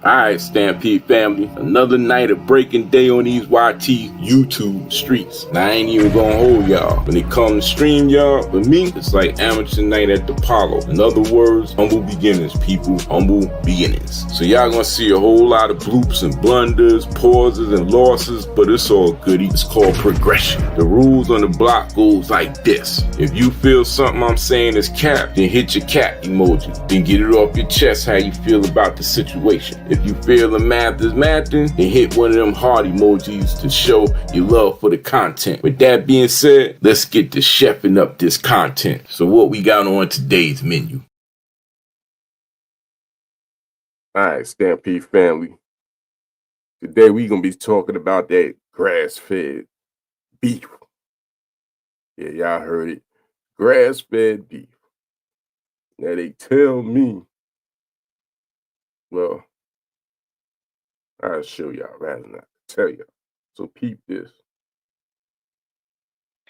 Alright, Stampede family, another night of breaking day on these YT YouTube streets. And I ain't even gonna hold y'all. When it comes to stream y'all, for me, it's like amateur night at the Apollo. In other words, humble beginnings, people, humble beginnings. So y'all gonna see a whole lot of bloops and blunders, pauses and losses, but it's all goody. It's called progression. The rules on the block goes like this. If you feel something I'm saying is cap, then hit your cap emoji. Then get it off your chest how you feel about the situation. If you feel the math is mathing, then hit one of them heart emojis to show your love for the content. With that being said, let's get to chefing up this content. So what we got on today's menu? Alright, Stampede family. Today we gonna be talking about that grass-fed beef. Yeah, y'all heard it. Grass-fed beef. Now they tell me, well, I'll show y'all rather than tell y'all. So peep this.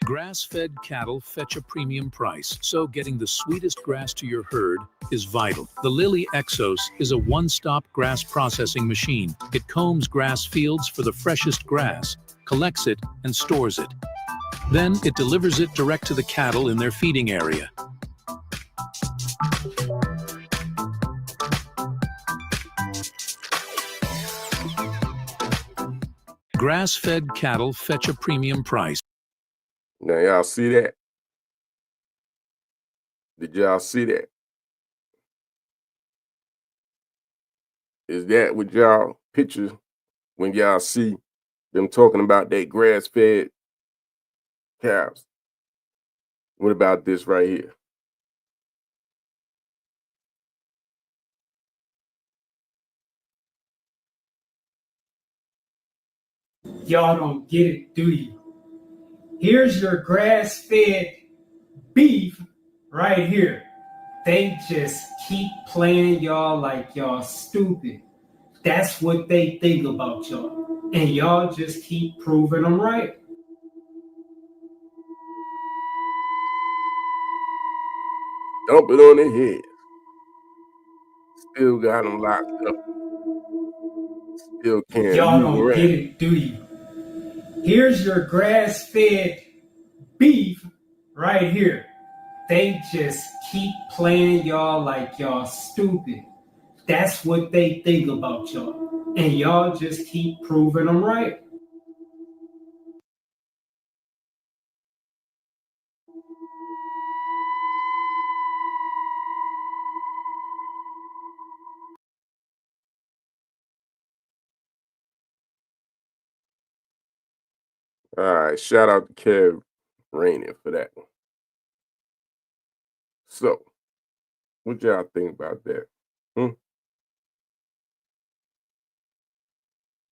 Grass-fed cattle fetch a premium price, so getting the sweetest grass to your herd is vital. The Lily Exos is a one-stop grass processing machine. It combs grass fields for the freshest grass, collects it, and stores it. Then it delivers it direct to the cattle in their feeding area. Grass-fed cattle fetch a premium price. Now y'all see that? Did y'all see that? Is that what y'all picture when y'all see them talking about that grass-fed cows? What about this right here? Y'all don't get it, do you? Here's your grass-fed beef right here. They just keep playing y'all like y'all stupid. That's what they think about y'all. And y'all just keep proving them right. Dump it on their head. Still got them locked up. Still can't Y'all move don't around. get it, do you? Here's your grass-fed beef right here. They just keep playing y'all like y'all stupid. That's what they think about y'all. And y'all just keep proving them right. All right, shout out to Kev Rainier for that one. So, what y'all think about that?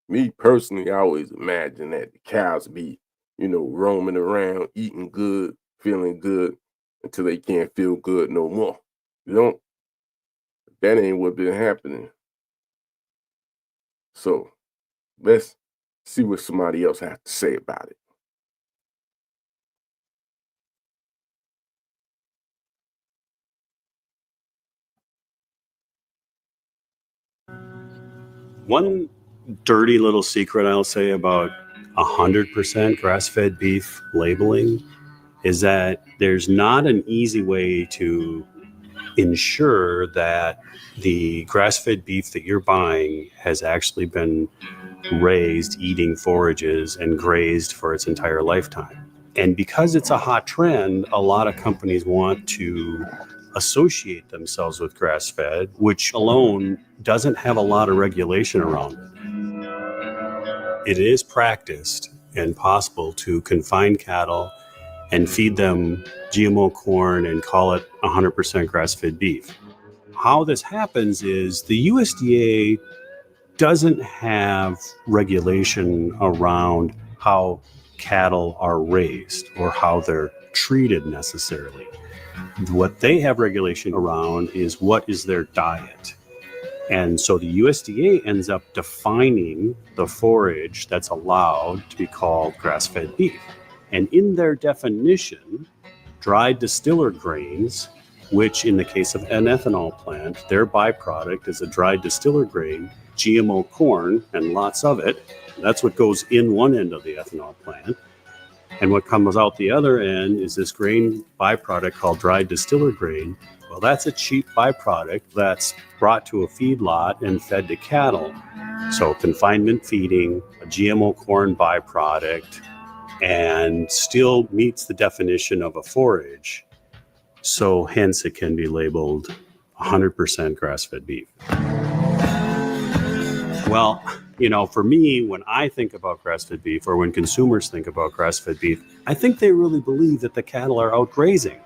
Me personally, I always imagine that the cows be, roaming around, eating good, feeling good until they can't feel good no more. You know, that ain't what been happening. So, let's see what somebody else has to say about it. One dirty little secret I'll say about 100% grass-fed beef labeling is that there's not an easy way to ensure that the grass-fed beef that you're buying has actually been raised eating forages and grazed for its entire lifetime. And because it's a hot trend, a lot of companies want to associate themselves with grass-fed, which alone doesn't have a lot of regulation around it. It is practiced and possible to confine cattle and feed them GMO corn and call it 100% grass-fed beef. How this happens is the USDA doesn't have regulation around how cattle are raised or how they're treated necessarily. What they have regulation around is what is their diet. And so the USDA ends up defining the forage that's allowed to be called grass-fed beef. And in their definition, dried distiller grains which in the case of an ethanol plant, their byproduct is a dried distiller grain, GMO corn, and lots of it. That's what goes in one end of the ethanol plant. And what comes out the other end is this grain byproduct called dried distiller grain. Well, that's a cheap byproduct that's brought to a feedlot and fed to cattle. So confinement feeding, a GMO corn byproduct, and still meets the definition of a forage. So hence it can be labeled 100% grass-fed beef. Well, for me, when I think about grass-fed beef, or when consumers think about grass-fed beef, I think they really believe that the cattle are out grazing,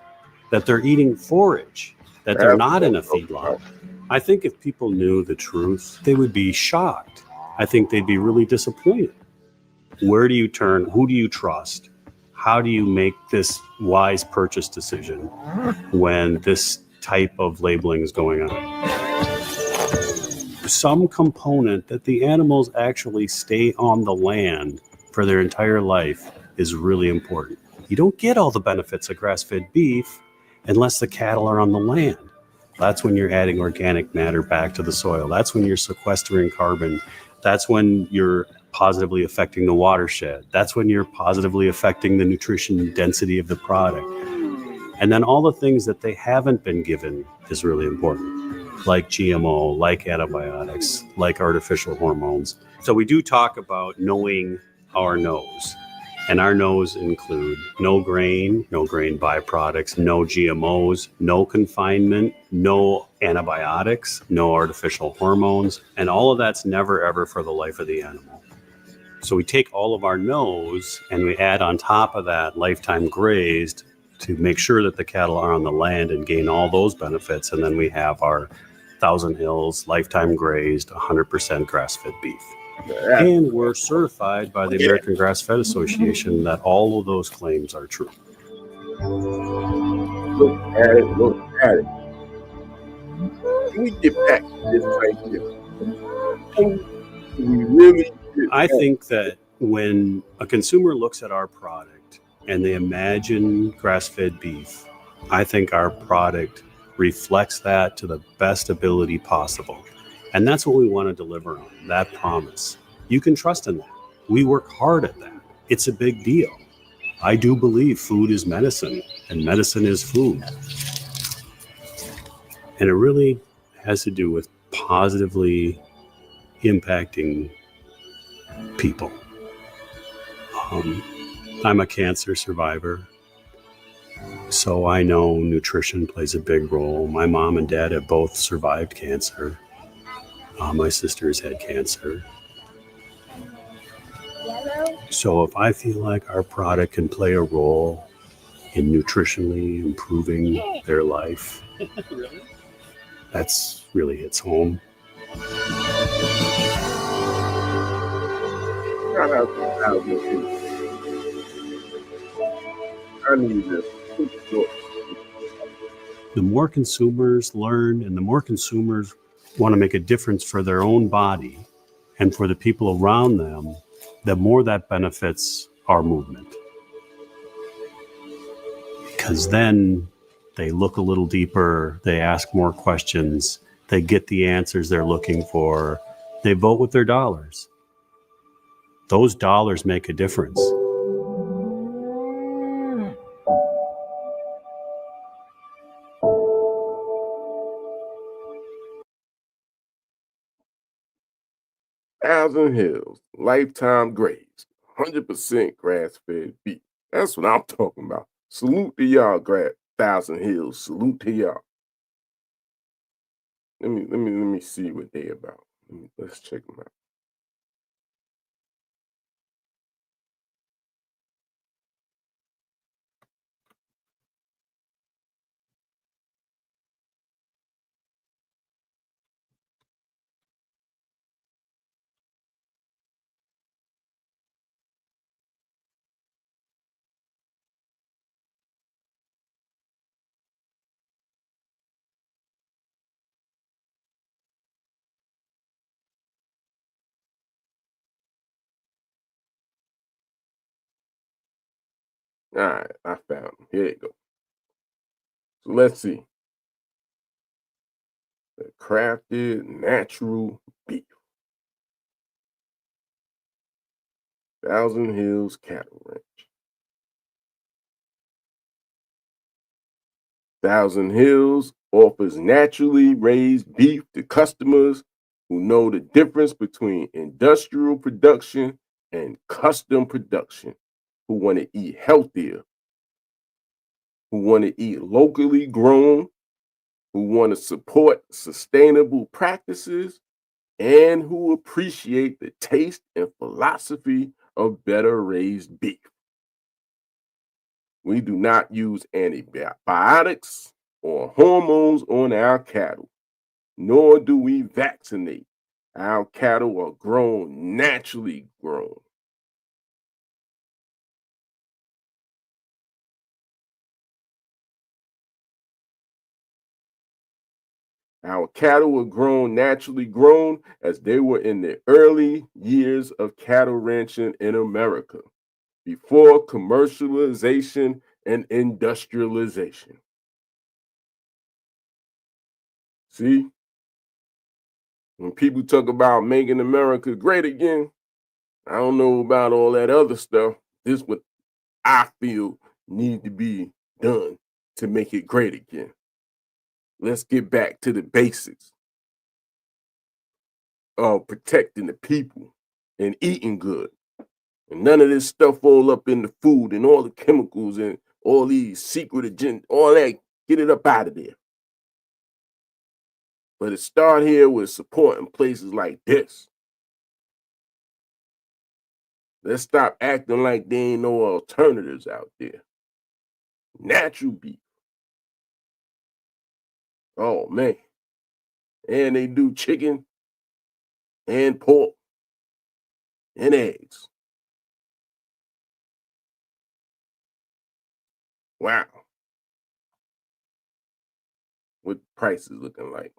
that they're eating forage, that they're not in a feedlot. I think if people knew the truth, they would be shocked. I think they'd be really disappointed. Where do you turn? Who do you trust? How do you make this wise purchase decision when this type of labeling is going on? Some component that the animals actually stay on the land for their entire life is really important. You don't get all the benefits of grass-fed beef unless the cattle are on the land. That's when you're adding organic matter back to the soil. That's when you're sequestering carbon. That's when you're positively affecting the watershed. That's when you're positively affecting the nutrition density of the product. And then all the things that they haven't been given is really important, like GMO, like antibiotics, like artificial hormones. So we do talk about knowing our no's. And our no's include no grain byproducts, no GMOs, no confinement, no antibiotics, no artificial hormones, and all of that's never ever for the life of the animal. So we take all of our no's and we add on top of that lifetime grazed to make sure that the cattle are on the land and gain all those benefits. And then we have our Thousand Hills lifetime grazed 100% grass-fed beef. And we're certified by the American Grass-Fed Association that all of those claims are true. Look at it. Can we get back to this right here? We really I think that when a consumer looks at our product and they imagine grass-fed beef, I think our product reflects that to the best ability possible. And that's what we want to deliver on, that promise. You can trust in that. We work hard at that. It's a big deal. I do believe food is medicine and medicine is food. And it really has to do with positively impacting people. I'm a cancer survivor, so I know nutrition plays a big role. My mom and dad have both survived cancer. My sister's had cancer. So if I feel like our product can play a role in nutritionally improving their life, that's really hits home. I need this. The more consumers learn and the more consumers want to make a difference for their own body and for the people around them, the more that benefits our movement. Because then they look a little deeper, they ask more questions, they get the answers they're looking for, they vote with their dollars. Those dollars make a difference. Thousand Hills, lifetime grazed, 100% grass-fed beef. That's what I'm talking about. Salute to y'all, Thousand Hills. Salute to y'all. Let me see what they about. Let's check them out. All right, I found them. Here you go. So let's see. The crafted natural beef. Thousand Hills Cattle Ranch. Thousand Hills offers naturally raised beef to customers who know the difference between industrial production and custom production, who want to eat healthier, who want to eat locally grown, who want to support sustainable practices, and who appreciate the taste and philosophy of better raised beef. We do not use antibiotics or hormones on our cattle, nor do we vaccinate. Our cattle are grown naturally grown. Our cattle were grown naturally grown as they were in the early years of cattle ranching in America, before commercialization and industrialization. See, when people talk about making America great again, I don't know about all that other stuff. This is what I feel need to be done to make it great again. Let's get back to the basics of protecting the people and eating good. And none of this stuff all up in the food and all the chemicals and all these secret agenda, all that, get it up out of there. But it start here with supporting places like this. Let's stop acting like there ain't no alternatives out there. Natural beef. Oh man. And they do chicken and pork and eggs. Wow. What prices looking like?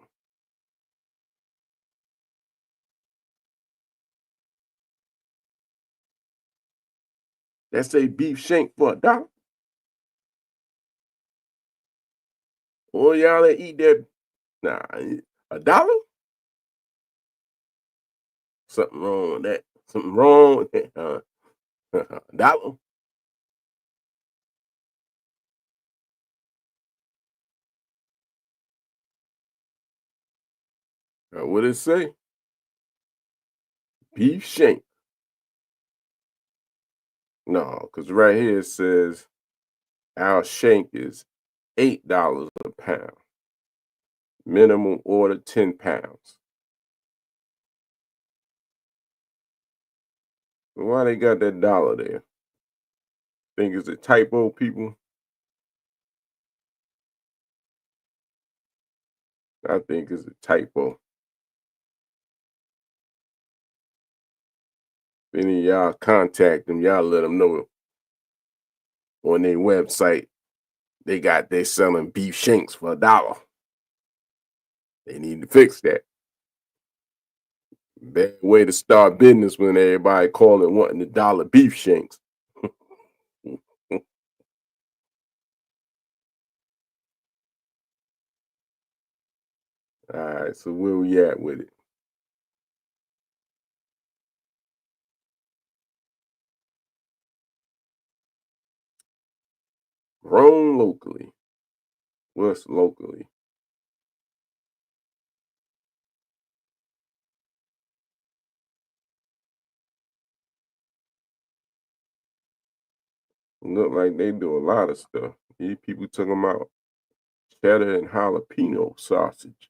That's a beef shank for $1. All y'all that eat that, nah, $1? Something wrong with that. Something wrong with that. $1? What it say? Beef shank. No, because right here it says our shank is $8 a pound. Minimum order 10 pounds. Why they got that dollar there? Think it's a typo, people? I think it's a typo. If any of y'all contact them, y'all let them know on their website they selling beef shanks for $1. They need to fix that. Bad way to start business when everybody calling wanting $1 beef shanks. All right, so where we at with it? Grown locally. What's locally? Look like they do a lot of stuff. These people talking about cheddar and jalapeno sausage.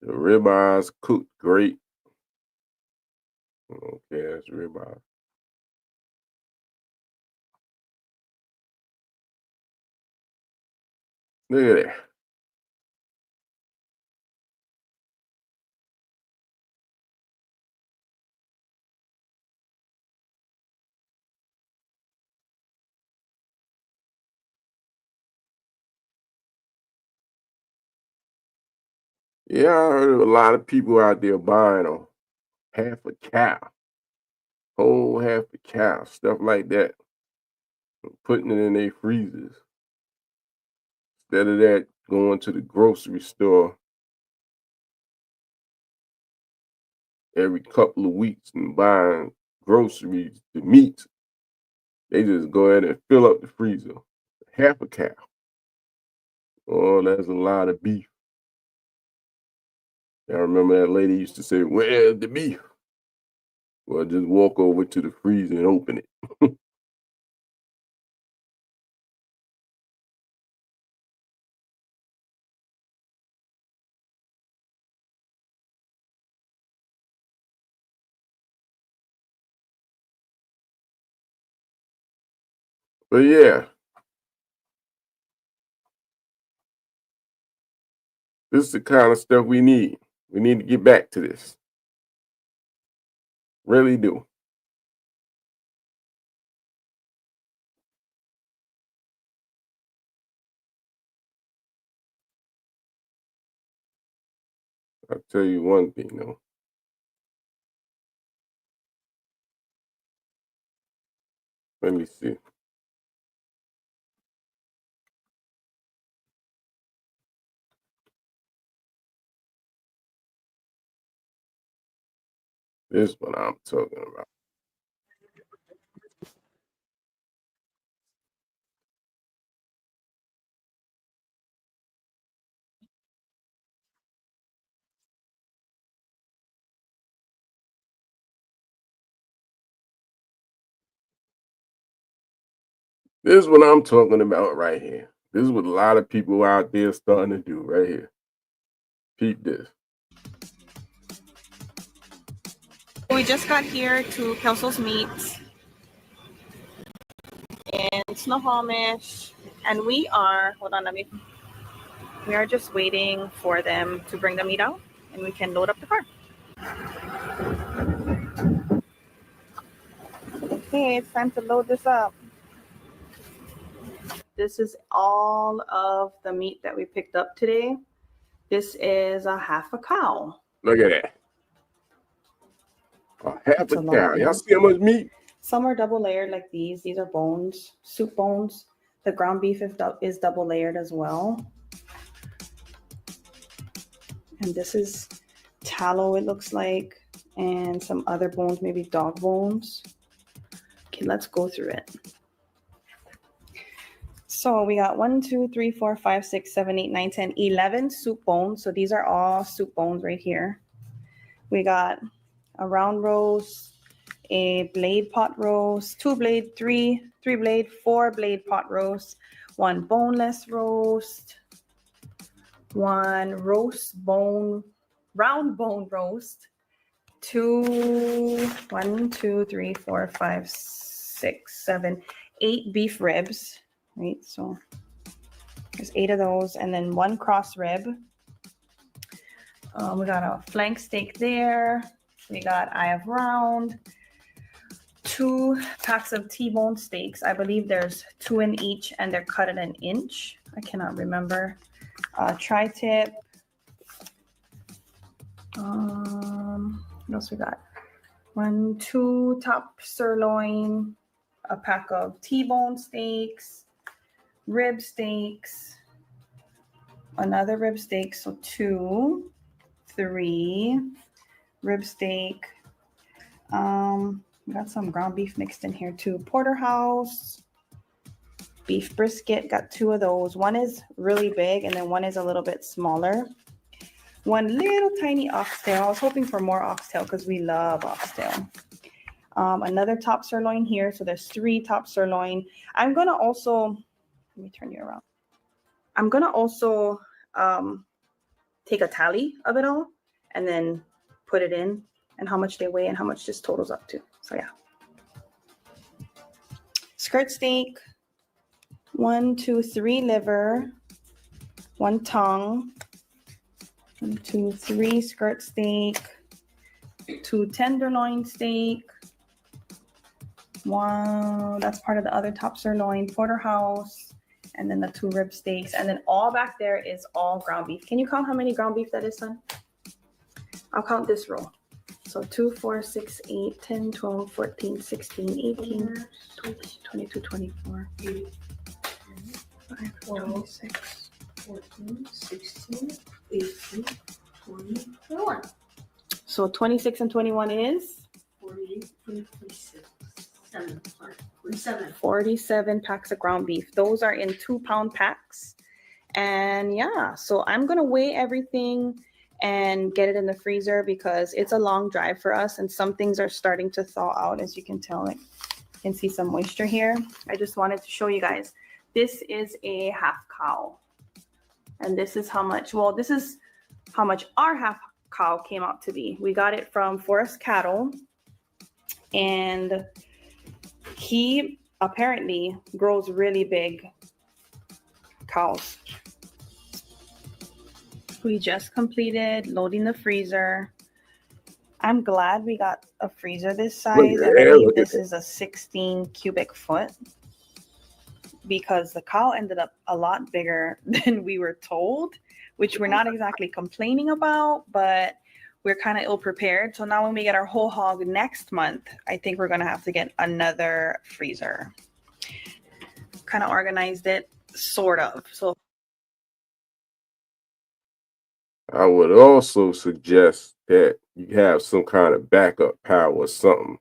The ribeyes cooked great. Okay, that's ribeye. Look at that. Yeah, I heard of a lot of people out there buying a half a cow, whole half a cow, stuff like that. putting it in their freezers. Instead of that, going to the grocery store every couple of weeks and buying groceries, the meat, they just go ahead and fill up the freezer. Half a cow. Oh, that's a lot of beef. I remember that lady used to say, "Where's the beef?" Well, just walk over to the freezer and open it. But yeah, this is the kind of stuff we need. We need to get back to this. Really do. I'll tell you one thing though. Let me see. This is what I'm talking about. This is what I'm talking about right here. This is what a lot of people out there starting to do right here. Peep this. We just got here to Kelso's Meats in Snohomish, and we are, hold on, we are just waiting for them to bring the meat out, and we can load up the car. Okay, it's time to load this up. This is all of the meat that we picked up today. This is a half a cow. Look at that. Half That's a a lot cow. of Y'all meat. see how much meat? Some are double layered like these. These are bones, soup bones. The ground beef is double layered as well. And this is tallow, it looks like, and some other bones, maybe dog bones. Okay, let's go through it. So we got 1, 2, 3, 4, 5, 6, 7, 8, 9, 10, 11 soup bones. So these are all soup bones right here. We got a round roast, a blade pot roast, 2 blade, 3 blade, 4 blade pot roast, 1 boneless roast, 1 roast bone, round bone roast, 1, 2, 3, 4, 5, 6, 7, 8 beef ribs, right? So there's 8 of those, and then 1 cross rib. We got a flank steak there. We got eye of round, 2 packs of T-bone steaks. I believe there's 2 in each, and they're cut at 1 inch. I cannot remember. Tri-tip. What else we got? 1, 2 top sirloin, a pack of T-bone steaks, rib steaks, another rib steak, so 2, 3 rib steak. We got some ground beef mixed in here too. Porterhouse, beef brisket, got 2 of those. One is really big and then one is a little bit smaller. 1 little tiny oxtail. I was hoping for more oxtail because we love oxtail. Another top sirloin here. So there's 3 top sirloin. I'm going to also, let me turn you around. I'm going to also take a tally of it all and then put it in and how much they weigh and how much this totals up to. So yeah. Skirt steak, 1, 2, 3 liver, 1 tongue, 1, 2, 3 skirt steak, 2 tenderloin steak, 1, that's part of the other top sirloin, porterhouse, and then the 2 rib steaks. And then all back there is all ground beef. Can you count how many ground beef that is, son? I'll count this row. So 2, 4, 6, 8, 10, 12, 14, 16, 18, 20, 22, 24, 5, 26. 14, 16, 18, 20, 21. So 26 and 21 is 48, 46, 47. 47 packs of ground beef. Those are in 2-pound packs. And yeah, so I'm going to weigh everything and get it in the freezer because it's a long drive for us and some things are starting to thaw out, as you can tell. Like, you can see some moisture here. I just wanted to show you guys. This is a half cow. And this is how much, well, this is how much our half cow came out to be. We got it from Forest Cattle, and he apparently grows really big cows. We just completed loading the freezer. I'm glad we got a freezer this size. I believe this is a 16 cubic foot because the cow ended up a lot bigger than we were told, which we're not exactly complaining about, but we're kind of ill prepared. So now when we get our whole hog next month, I think we're going to have to get another freezer. Kind of organized it, sort of. So I would also suggest that you have some kind of backup power or something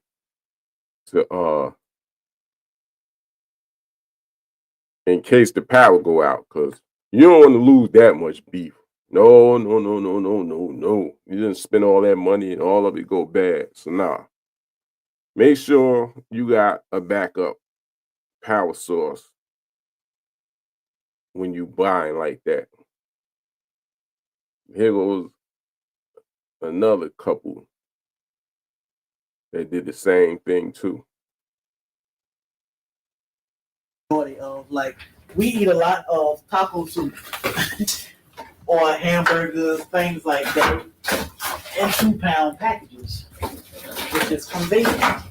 to in case the power go out, because you don't want to lose that much beef. No. You didn't spend all that money and all of it go bad. So nah. Make sure you got a backup power source when you buying like that. Here goes another couple that did the same thing too. Of like, we eat a lot of taco soup or hamburgers, things like that, in 2-pound packages, which is convenient.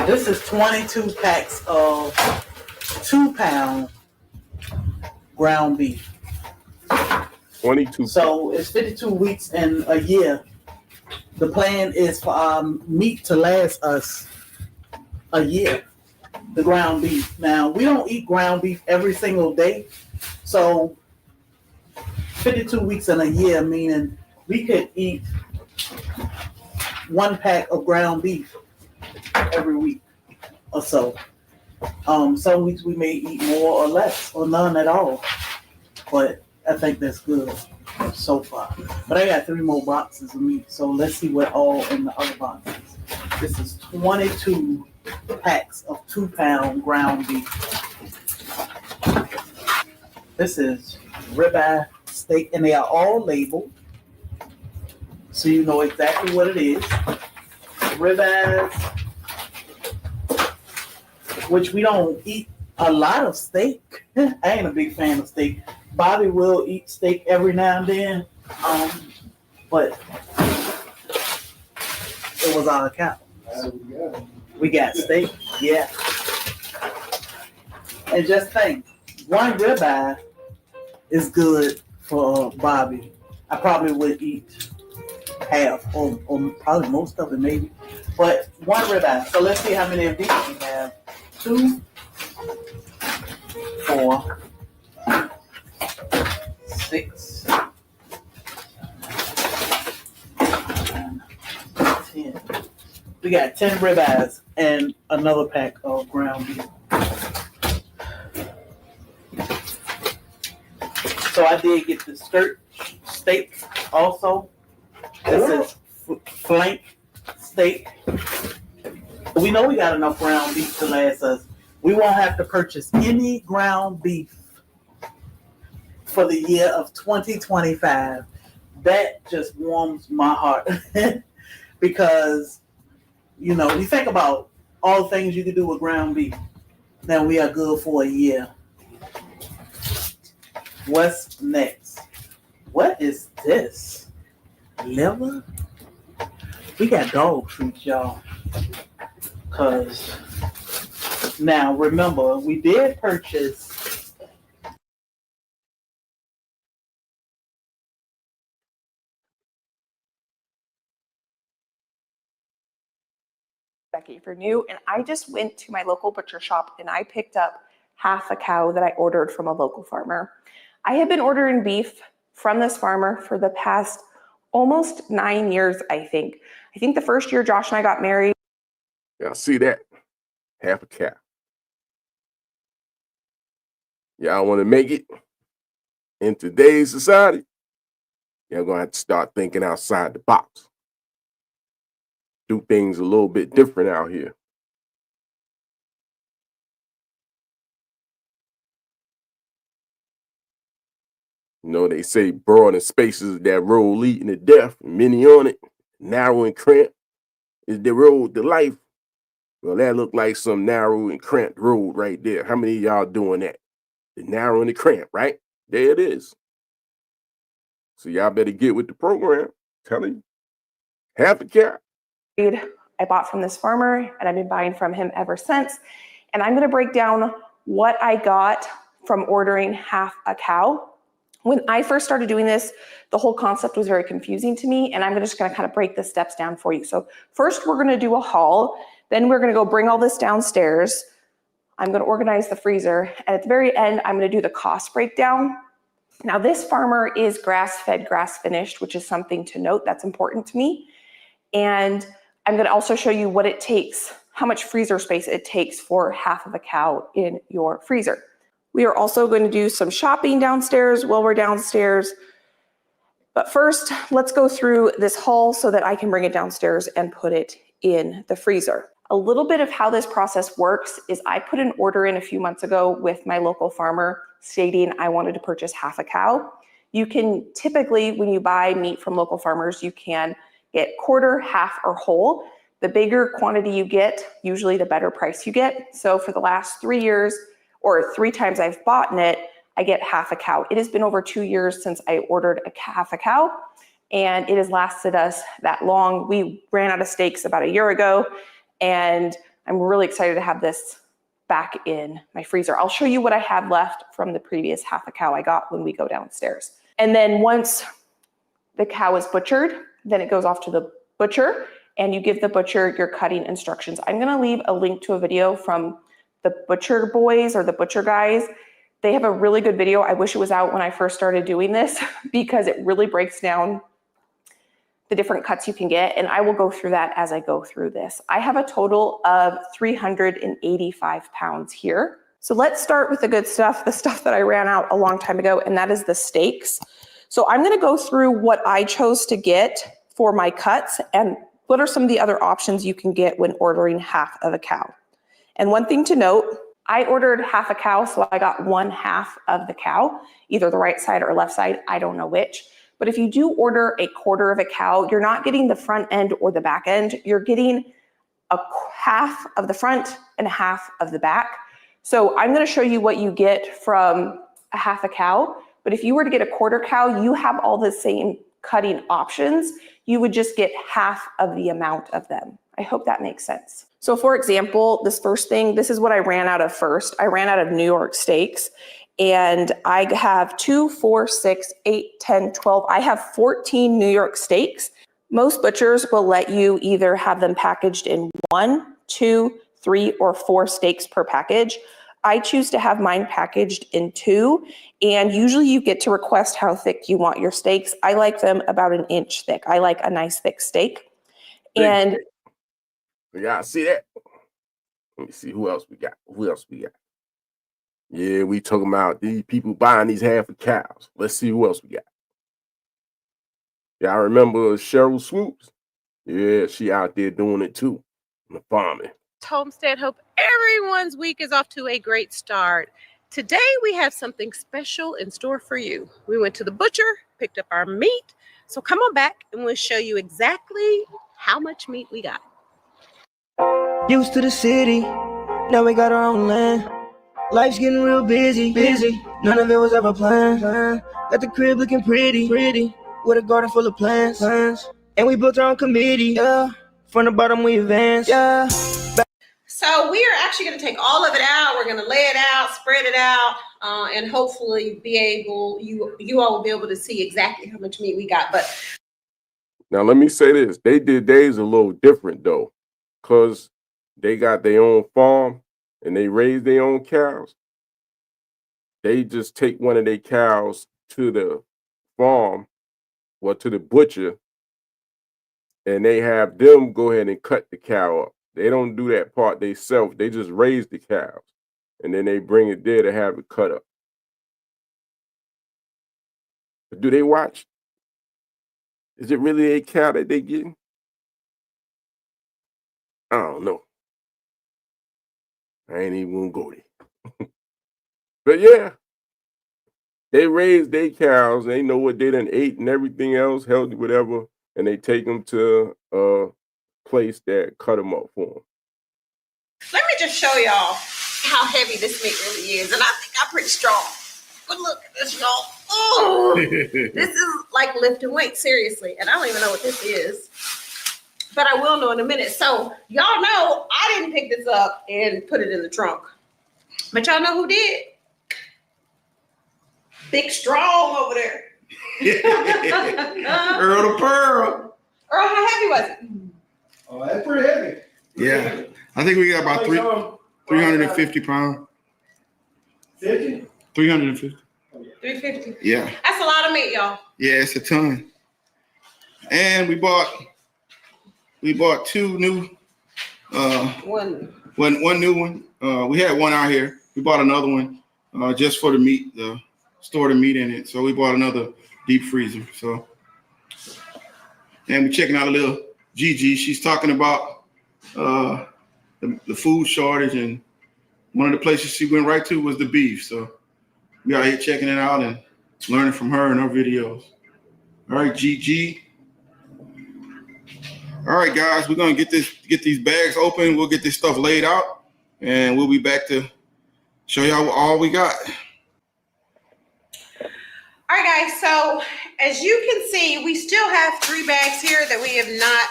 This is 22 packs of 2-pound ground beef. 22. So it's 52 weeks in a year. The plan is for our meat to last us a year, the ground beef. Now, we don't eat ground beef every single day. So 52 weeks in a year, meaning we could eat 1 pack of ground beef every week or so. Some weeks we may eat more or less or none at all, but I think that's good so far. But I got 3 more boxes of meat, so let's see what all in the other boxes. This is 22 packs of 2-pound ground beef. This is ribeye steak, and they are all labeled, so you know exactly what it is. Ribeyes, which we don't eat a lot of steak. I ain't a big fan of steak. Bobby will eat steak every now and then, but it was on account. We got steak, yeah. And just think, 1 ribeye is good for Bobby. I probably would eat half or probably most of it maybe, but 1 ribeye. So let's see how many of these we have. 2, 4, 6, 10. We got 10 ribeyes and another pack of ground beef. So I did get the skirt steak also. This is flank steak. We know we got enough ground beef to last us. We won't have to purchase any ground beef for the year of 2025. That just warms my heart because, you know, you think about all the things you can do with ground beef. Now we are good for a year. What's next? What is this? Liver? We got dog treats, y'all. Cause now remember, we did purchase. Becky, if you're new, and I just went to my local butcher shop and I picked up half a cow that I ordered from a local farmer. I have been ordering beef from this farmer for the past almost 9 years, I think. I think the first year Josh and I got married. Y'all see that? Half a cow. Y'all want to make it in today's society? Y'all gonna have to start thinking outside the box. Do things a little bit different out here. You know, they say broad in spaces that road leading to death, and many on it, narrow and cramped is the road to life. Well, that looked like some narrow and cramped road right there. How many of y'all doing that? The narrow and the cramped, right? There it is. So y'all better get with the program. Telling you, half a cow. I bought from this farmer and I've been buying from him ever since. And I'm gonna break down what I got from ordering half a cow. When I first started doing this, the whole concept was very confusing to me, and I'm just gonna kind of break the steps down for you. So first we're gonna do a haul, then we're gonna go bring all this downstairs. I'm gonna organize the freezer, and at the very end, I'm gonna do the cost breakdown. Now this farmer is grass-fed, grass-finished, which is something to note, that's important to me. And I'm gonna also show you what it takes, how much freezer space it takes for half of a cow in your freezer. We are also going to do some shopping downstairs while we're downstairs. But first, let's go through this haul so that I can bring it downstairs and put it in the freezer. A little bit of how this process works is I put an order in a few months ago with my local farmer stating I wanted to purchase half a cow. You can typically, when you buy meat from local farmers, you can get quarter, half, or whole. The bigger quantity you get, usually the better price you get. So for the last 3 years, or 3 times I've bought it, I get half a cow. It has been over 2 years since I ordered half a cow, and it has lasted us that long. We ran out of steaks about a year ago, and I'm really excited to have this back in my freezer. I'll show you what I have left from the previous half a cow I got when we go downstairs. And then once the cow is butchered, then it goes off to the butcher, and you give the butcher your cutting instructions. I'm gonna leave a link to a video from the butcher boys or the butcher guys. They have a really good video. I wish it was out when I first started doing this because it really breaks down the different cuts you can get. And I will go through that as I go through this. I have a total of 385 pounds here. So let's start with the good stuff, the stuff that I ran out a long time ago, and that is the steaks. So I'm gonna go through what I chose to get for my cuts and what are some of the other options you can get when ordering half of a cow. And one thing to note, I ordered half a cow, so I got 1/2 of the cow, either the right side or left side, I don't know which. But if you do order a quarter of a cow, you're not getting the front end or the back end, you're getting a half of the front and half of the back. So I'm gonna show you what you get from a half a cow, but if you were to get a quarter cow, you have all the same cutting options, you would just get half of the amount of them. I hope that makes sense. So for example, this first thing, this is what I ran out of first. I ran out of New York steaks, and I have 2, 4, 6, 8, 10, 12. I have 14 New York steaks. Most butchers will let you either have them packaged in 1, 2, 3, or 4 steaks per package. I choose to have mine packaged in 2, and usually you get to request how thick you want your steaks. I like them about 1 inch thick. I like a nice thick steak. And y'all see that? Let me see who else we got. Yeah, we talking about these people buying these half of cows. Let's see who else we got. Y'all remember Cheryl Swoops? Yeah, she out there doing it too. Farming. Homestead, hope everyone's week is off to a great start. Today we have something special in store for you. We went to the butcher, picked up our meat. So come on back and we'll show you exactly how much meat we got. Used to the city, now we got our own land. Life's getting real busy. None of it was ever planned. Got the crib looking pretty. With a garden full of plants. And we built our own committee. Yeah. From the bottom we advanced. Yeah. So we are actually going to take all of it out. We're going to lay it out, spread it out, and hopefully be able, you all will be able to see exactly how much meat we got. But now let me say this: they did theirs a little different though, because they got their own farm and they raise their own cows. They just take one of their cows to the farm or to the butcher, and they have them go ahead and cut the cow up. They don't do that part themselves. They just raise the cows, and then they bring it there to have it cut up. But do they watch? Is it really a cow that they getting? I don't know. I ain't even gonna go there. But yeah, they raise their cows. They know what they done ate and everything else, healthy, whatever, and they take them to a place that cut them up for them. let me just show y'all how heavy this meat really is. And I think I'm pretty strong. But look at this, y'all. Oh, this is like lifting weight, seriously. And I don't even know what this is. But I will know in a minute. So y'all know I didn't pick this up and put it in the trunk. But y'all know who did? Big Strong over there. Earl the Pearl. Earl, how heavy was it? Oh, that's pretty heavy. Yeah. I think we got about 350 pounds. 50? 350. 350. Yeah. That's a lot of meat, y'all. Yeah, it's a ton. And we bought two new One new one. We had one out here. We bought another one just for the meat, store the meat in it. So we bought another deep freezer. So, and we're checking out a little Gigi. She's talking about the food shortage, and one of the places she went right to was the beef. So we out here checking it out and learning from her and her videos. All right, Gigi. All right, guys, we're gonna get these bags open. We'll get this stuff laid out, and we'll be back to show y'all all we got. All right, guys, so as you can see, we still have 3 bags here that we have not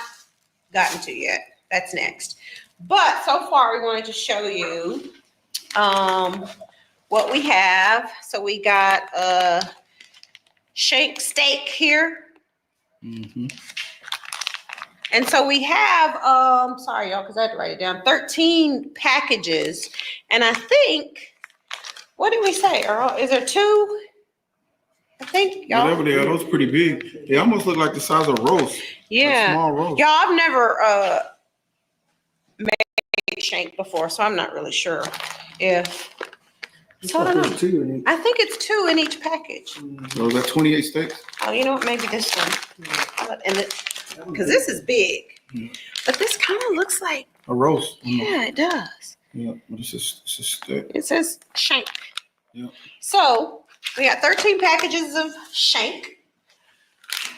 gotten to yet. That's next. But so far, we wanted to show you what we have. So we got a shank steak here. Mm-hmm. And so we have, sorry, y'all, because I had to write it down, 13 packages. And I think, what did we say, Earl? Is there 2? I think, y'all. Whatever they are, those pretty big. They almost look like the size of roast. Yeah. Like small roast. Y'all, I've never made shank before, so I'm not really sure if. So I don't know. I think it's 2 in each package. So is that 28 steaks? Oh, you know what? Maybe this one. Because this is big. But this kind of looks like a roast. Yeah, it does. Yeah, but it's a steak. It says shank. Yeah. So we got 13 packages of shank.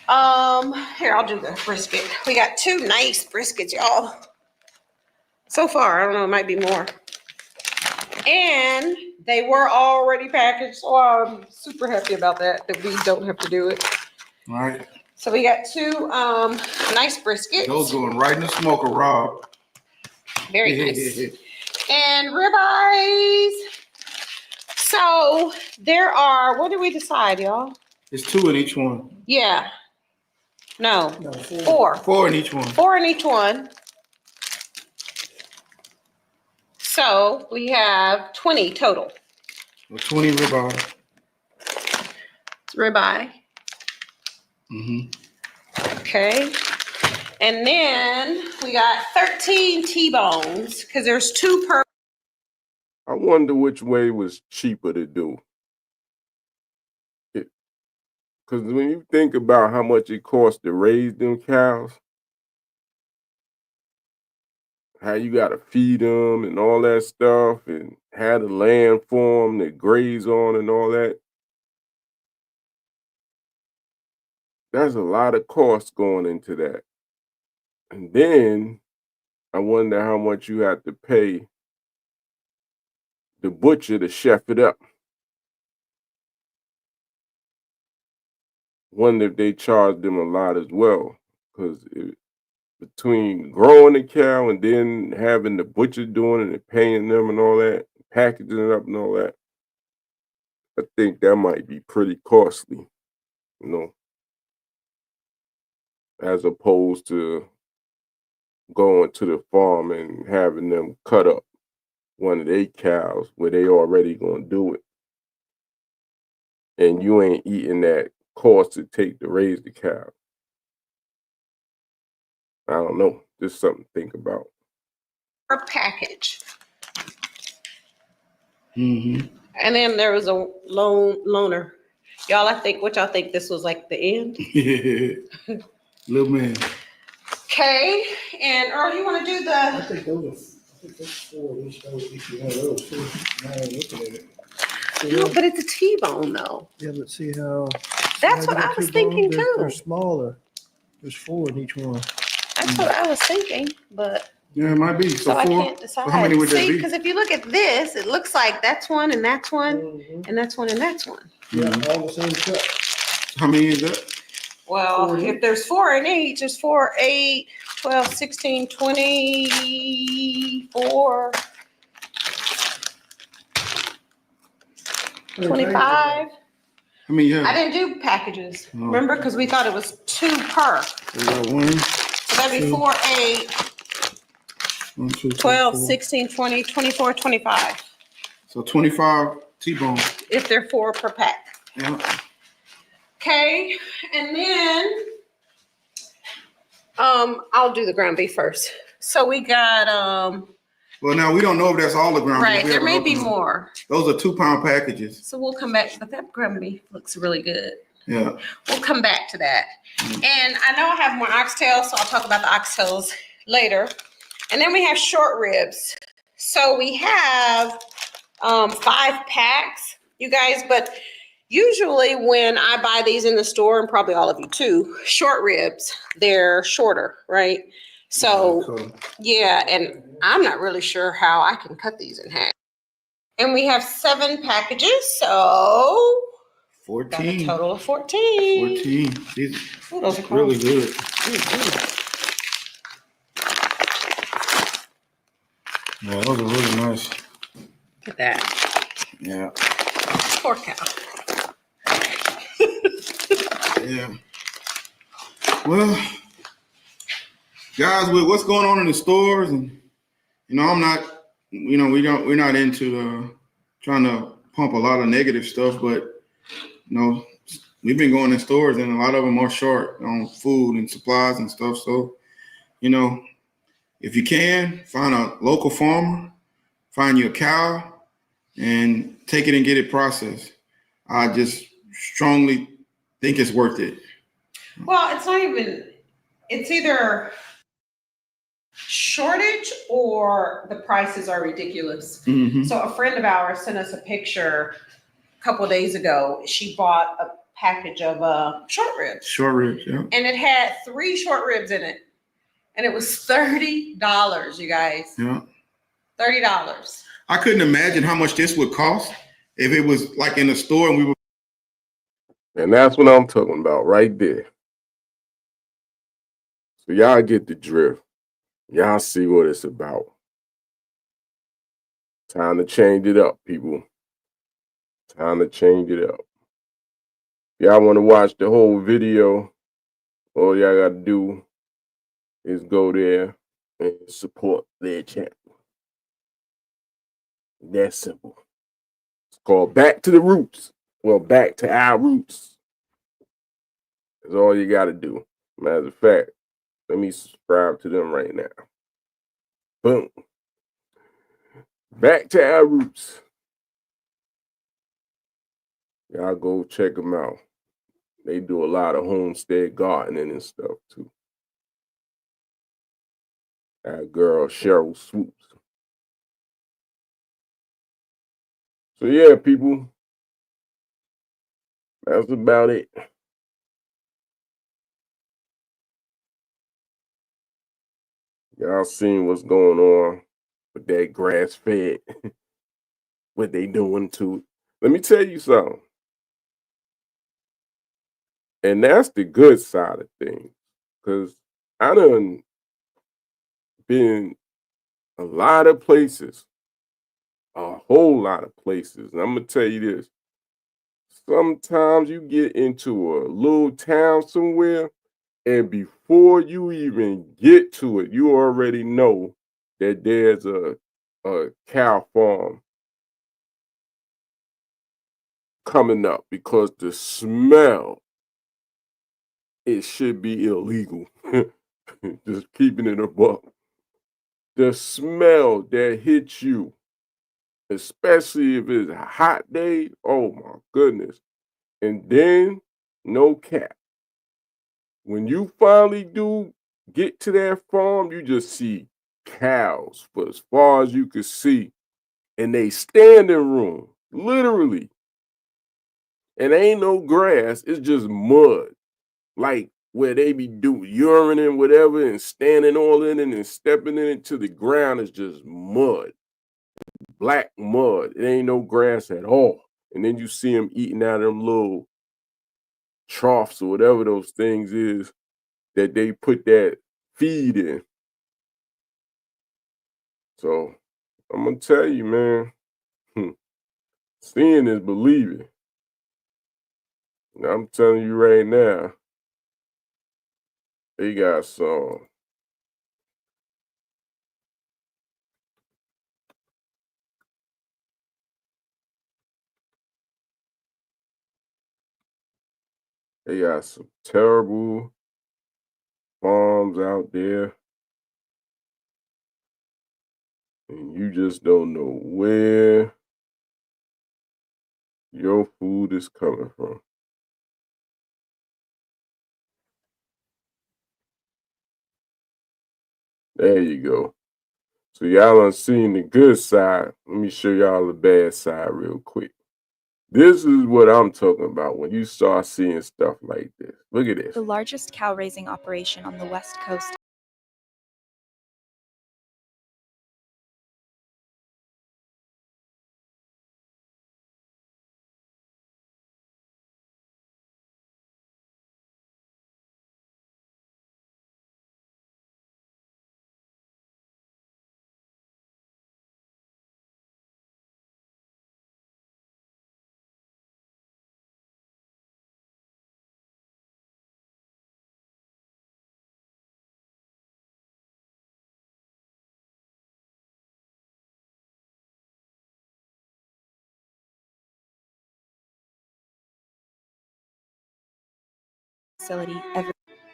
Here, I'll do the brisket. We got 2 nice briskets, y'all. So far, I don't know, it might be more. And they were already packaged, so I'm super happy about that we don't have to do it. All right. So we got 2 nice briskets. Those going right in the smoker, Rob. Very nice. And ribeyes. So there are, what did we decide, y'all? It's 2 in each one. Yeah. No, 4. 4 in each one. 4 in each one. So we have 20 total. Well, 20 ribeye. It's ribeye. Mm-hmm. Okay. And then we got 13 T-bones because there's 2 per. I wonder which way was cheaper to do. Because when you think about how much it costs to raise them cows, how you got to feed them and all that stuff, and have the land for them to graze on and all that, there's a lot of cost going into that. And then I wonder how much you have to pay the butcher to chef it up. Wonder if they charge them a lot as well, because between growing the cow and then having the butcher doing it and paying them and all that, packaging it up and all that, I think that might be pretty costly, you know, as opposed to going to the farm and having them cut up one of their cows where they already gonna do it. And you ain't eating that cost it take to raise the cow. I don't know. Just something to think about. Per package. Mm-hmm. And then there was a loaner. Y'all, what y'all think this was like the end? Little man. Okay, and Earl, you want to do I the, think those four. Each one of those too. Now I'm looking at it. See no, how- but it's a T-bone though. Yeah, but see how. That's see what how I they got was two thinking bones? They're too. smaller. There's four in each one. That's what I was thinking, but Yeah, it might be. So so I four. can't decide. So how many would that See, be? because if you look at this, it looks like that's one and that's one Mhm. and that's one and that's one. Yeah, all the same cut. How many is that? Well, Four in if there's 4 in each, it's 4, 8, 12, 16, 24, 25. How many you I have? didn't do packages, Oh. remember? Because we thought it was 2 per. So you got one, So that'd be Two. 4, 8, 1, 2, 3, 12, 4. 16, 20, 24, 25. So 25 T-bone. If they're 4 per pack. Yeah. Okay, and then I'll do the ground beef first. So we got Well, now we don't know if that's all the ground beef. right, We there haven't may be opened them. more. Those are 2-pound packages. So we'll come back, but that ground beef looks really good. Yeah. We'll come back to that. And I know I have more oxtails, so I'll talk about the oxtails later. And then we have short ribs. So we have 5 packs, you guys, but usually when I buy these in the store, and probably all of you too, short ribs, they're shorter, right? So yeah, and I'm not really sure how I can cut these in half. And we have 7 packages, so got a 14. total of 14. 14. These Ooh, those are are really cool. good. Yeah, those are really nice. Look at that. Yeah. Poor cow. Yeah. Well, guys, with what's going on in the stores, and I'm not, we're not into trying to pump a lot of negative stuff, but we've been going in stores and a lot of them are short on food and supplies and stuff. So, if you can find a local farmer, find you a cow, and take it and get it processed. I just strongly think it's worth it. Well, it's either shortage or the prices are ridiculous. Mm-hmm. So a friend of ours sent us a picture a couple of days ago. She bought a package of short ribs. Short ribs, yeah. And it had 3 short ribs in it. And it was $30, you guys. Yeah. $30. I couldn't imagine how much this would cost if it was like in a store and we were. And that's what I'm talking about right there. So y'all get the drift. Y'all see what it's about. Time to change it up, people. Time to change it up. Y'all want to watch the whole video, all y'all got to do is go there and support their channel. That simple. It's called Back to the Roots. Well, back to our roots. That's all you got to do. Matter of fact, let me subscribe to them right now. Boom. Back to our roots. Y'all go check them out. They do a lot of homestead gardening and stuff too. That girl Cheryl Swoops. So yeah, people, that's about it. Y'all seen what's going on with that grass-fed what they doing to it. Let me tell you something. And that's the good side of things. Because I done been a lot of places, a whole lot of places. And I'm going to tell you this. Sometimes you get into a little town somewhere, and before you even get to it, you already know that there's a cow farm coming up because the smell, it should be illegal. Just keeping it a buck. The smell that hits you, especially if it's a hot day, oh my goodness. And then, no cap, when you finally do get to that farm, you just see cows for as far as you can see. And they standing room, literally. And ain't no grass, it's just mud. Like where they be doing urine and whatever and standing all in it and stepping in it to the ground is just mud. Black mud. It ain't no grass at all. And then you see them eating out of them little troughs or whatever those things is that they put that feed in. So I'm gonna tell you, man, seeing is believing. And I'm telling you right now, they got some. They got some terrible farms out there, and you just don't know where your food is coming from. There you go. So y'all done seen the good side. Let me show y'all the bad side real quick. This is what I'm talking about when you start seeing stuff like this. Look at this. The largest cow raising operation on the West Coast. Facility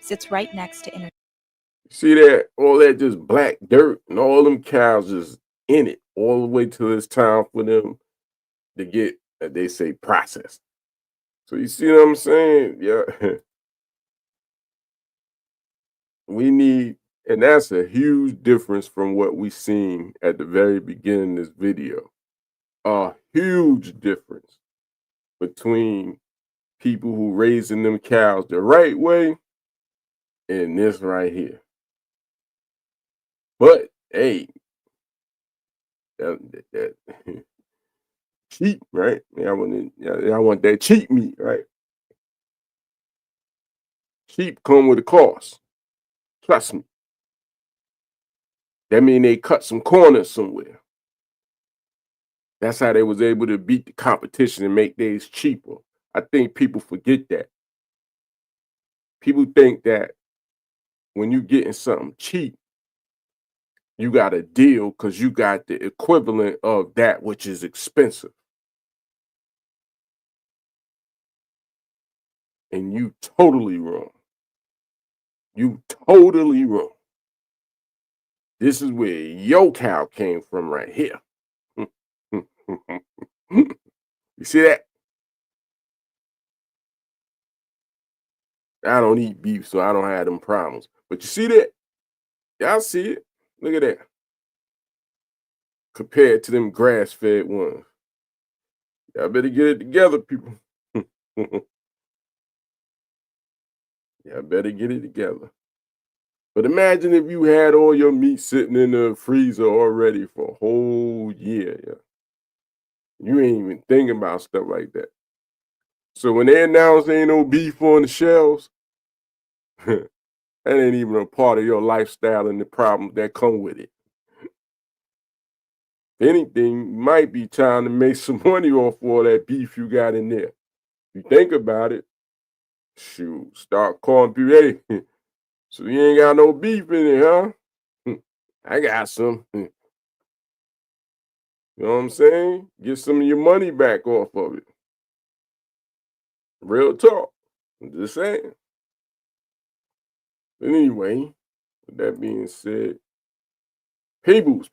sits right next to See that? All that just black dirt and all them cows just in it all the way till it's time for them to get, they say, processed. So you see what I'm saying? Yeah. We need, and that's a huge difference from what we seen at the very beginning of this video. A huge difference between people who raising them cows the right way and this right here. But hey, that cheap, right? I want that cheap meat, right? Cheap come with a cost. Trust me. That mean they cut some corners somewhere. That's how they was able to beat the competition and make theirs cheaper. I think people forget that. People think that when you getting something cheap, you got a deal because you got the equivalent of that which is expensive. And you totally wrong. You totally wrong. This is where your cow came from right here. You see that? I don't eat beef, so I don't have them problems. But you see that? Y'all see it? Look at that. Compared to them grass-fed ones. Y'all better get it together, people. Y'all better get it together. But imagine if you had all your meat sitting in the freezer already for a whole year. Yeah. You ain't even thinking about stuff like that. So when they announce there ain't no beef on the shelves, that ain't even a part of your lifestyle and the problems that come with it. If anything, you might be trying to make some money off all that beef you got in there. If you think about it, shoot, start calling people, hey, so you ain't got no beef in it, huh? I got some. You know what I'm saying? Get some of your money back off of it. Real talk. I'm just saying. But anyway, with that being said, peoples.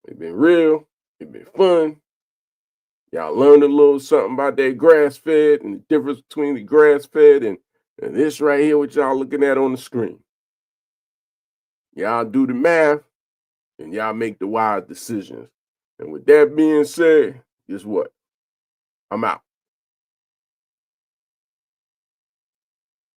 It's been real. It's been fun. Y'all learned a little something about that grass fed and the difference between the grass fed and this right here, what y'all looking at on the screen. Y'all do the math and y'all make the wise decisions. And with that being said, guess what? I'm out.